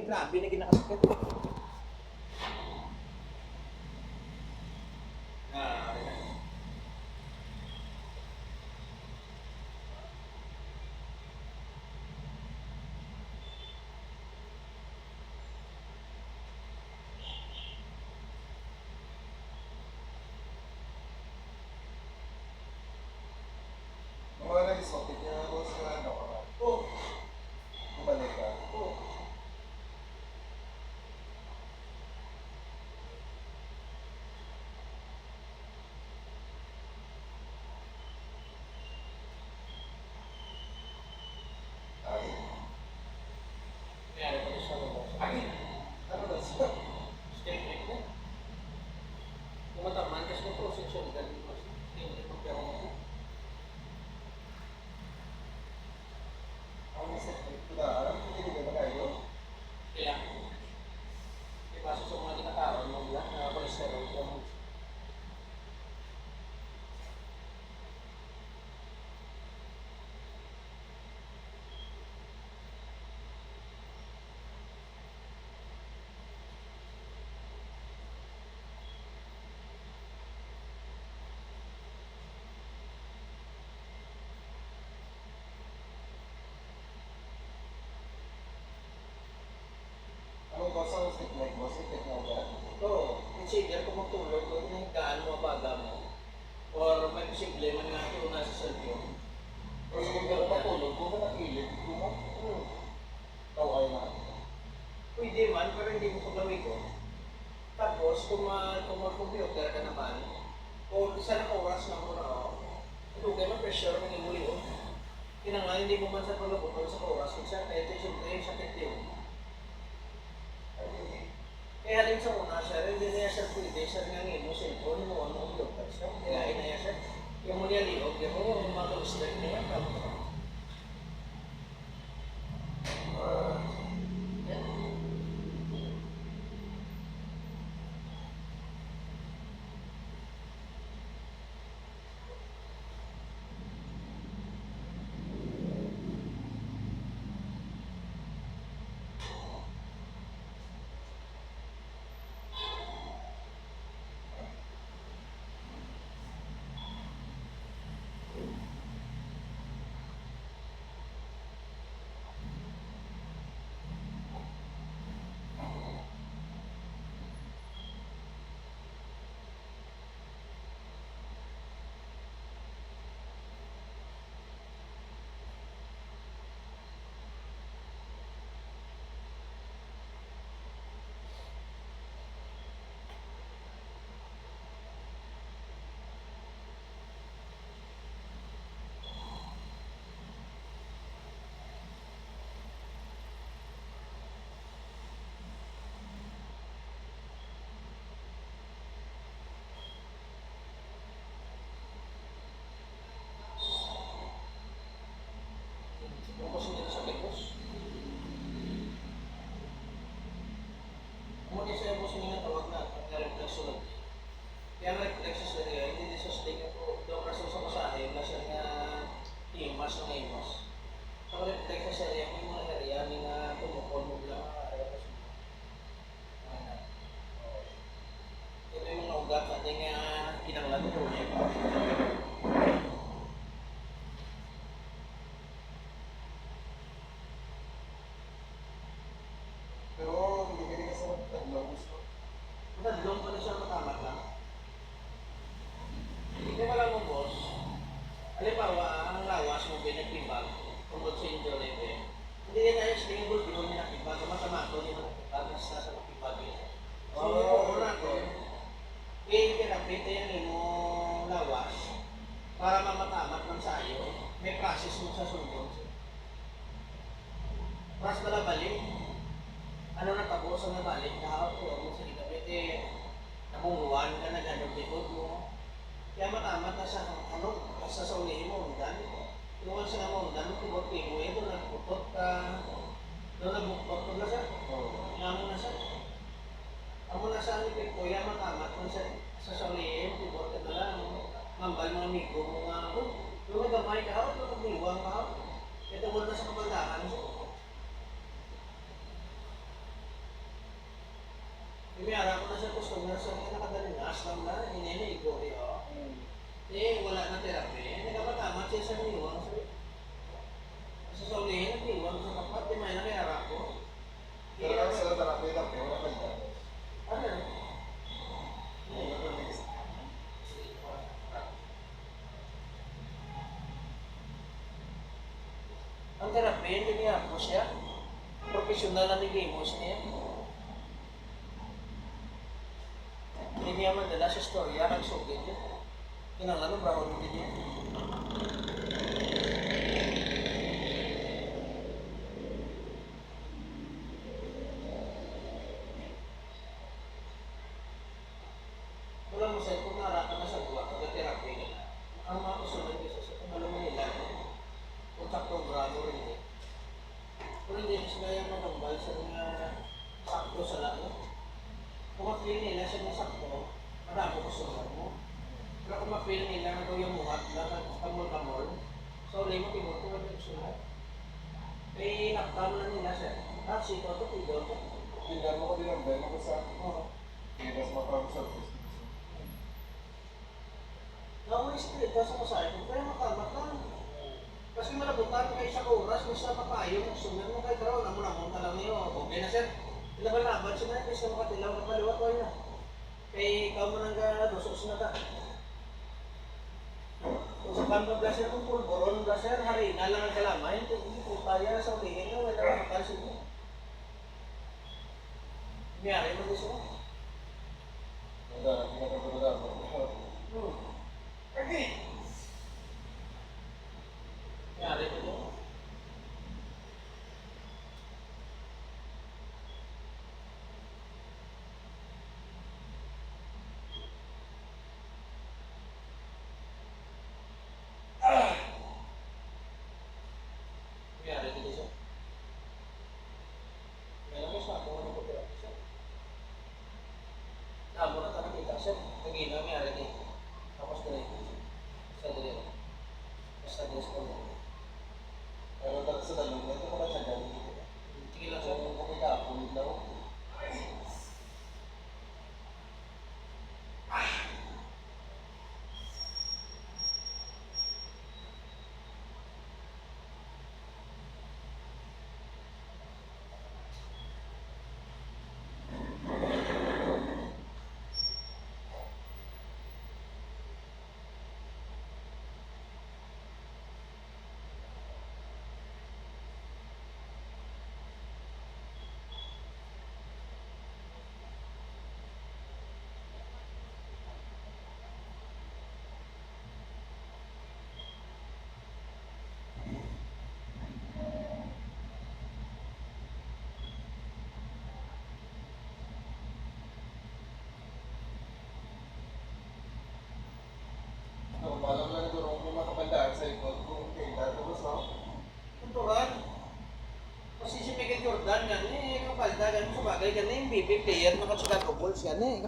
grabe na ginakasakit. Ah, Mga nag-isokit niya ako sa ano ka ba? oh, Bumalik ka. oh. Ay, Kaya ko sa loob. ay, ano na siya? Step break na. Kumataman kasi ng prosection ganun mas. Hindi magpero mo. Ang isip ko na, alam ko hindi ka na kayo. Kaya, ipasa sa mga tinatawag ng blood na cholesterol yung Anong cause ang stick leg mo? Stick mo ba? oo, consider kung magtulog kung gaano mabaga mo or may posible man nga ito nasa cellphone. Kasi kung gano'n matulog, kung ka nakilid, kung mo, taway na. Pwede man, pero hindi mo paglawin ko. Tapos, kung mag-computer ka naman, o isa na oras na muna ako, tulugay mo pressure ng imuli o. Kinangan, hindi mo man sa paglabutan sa oras, kung saan kaya ito siyempre sakit din. Kaya din sa una, sir, hindi na siya pwede, sir, nga ngayon mo, cellphone mo, ano, ang doktor, sir, kaya na yan, sir. Yung mo niya liog, yung mo, mga kalustrek na yan, Tapos hindi sa likos. Muna sa ibos nga tawag na reflexology. Kaya ang reflexology hindi sa sting ako daw rason sa masahe na siya nga imas ng imas. Ang reflexology ako yung mga area ni nga tumukol mo lang area sa ito yung mga ugat natin nga kinanglan ko niya. Pero hindi ka rin kasi magtaglaw gusto. Dadlong pa na siya matamat lang. Kung wala mo, boss, halimbawa, ang lawas mo pinagpibag tungkol sa injury ko hindi yan ayos, tingin ko, di mo pinagpibag, masama ko, hindi mo pinagpibag, nasa sa pagpibag yun. So, una ko, pinagpita yan mo lawas para mamatamat ng sayo, may process mo sa sunod. Pras pala balik, ano na tapos ang nabalik, kahapon mo sa ikabit, namunguan ka, nag-anong likod mo, kaya matamat na sa ano, sa ulihin mo, undan. Yung sa nga undan, tibot mo, doon nagputot ka, doon nagbuktot ko na siya. Nga mo na siya. Amo na sa amin ko, kaya matamat mo sa ulihin, tibot ka na lang. Mambal mga amigo mo nga, doon nagamay ka, doon nagniwang ka. Ito mo na sa kabandahan. Umiyara ko na sa customer sa mga nakadaling aslam na, ininigo niyo. Eh, wala na therapy. Nagkapatamat siya sa niwang. Sa ulihin, nag-iwang sa tapat, di may nangyara ko. Pero sa therapy lang, wala ka dyan. Ano? Ang therapy, hindi niya ako siya. Profesional na nagimos niya. Hindi niya madala sa storya, nagsugid niya. Kinala ng brahon din niya. Wala mo sa kung narakan na sa buwa, pagka-therapy ka na. Ang mga kasunod kasi sa kumalo mo nila, kung sa programo rin eh. Kung hindi sila yung magambal sa mga sakto sa lalo. Kung ma-feel nila sa mga sakto, marami kasunod mo. Pero kung ma-feel nila na ito yung muhat lang, kamol-kamol, so ulit mo timur kung ano yung sunod. Eh, naktam na nila siya. Ah, sito ito, pido ito. Tingnan mo ko din ang bema ko sa Oo. Pinas mapag-service. Naulis ko ito sa kasayang, kaya makamat lang. Kasi malabutan kayo sa oras, may sa papayo, sunod mo kayo, pero namon lang niyo. Okay na sir, ilaban-laban siya na, kasi makatilaw na paliwat ko na. Kaya ikaw mo nang dosos na ka. Kung sa pamba blaser kung pulboron blaser, harina lang ang kalamay, hindi po tayo sa ulihin nyo, wala ka makasin mo. Miyari mo gusto mo? Wala, pinagkagulala mo. Okay. Miyari mo gusto mo? Miyari mo gusto mo? Meron mo sa ako ng pagkakita siya. Namo na ka nakita siya. Nagina miyari niya. Tapos dali. Sa dali. Basta dali sa dali. Pero dati sa dalong na ito, makatsagal. Sige lang siya. Kung kumikapon lang. Malam lang ito kung makapandaan sa ikot kung kailan tapos no? Kunturan. Kasi si Michael Jordan yan eh, kapalda yan sa bagay yan eh, yung BB player na Chicago Bulls yan eh.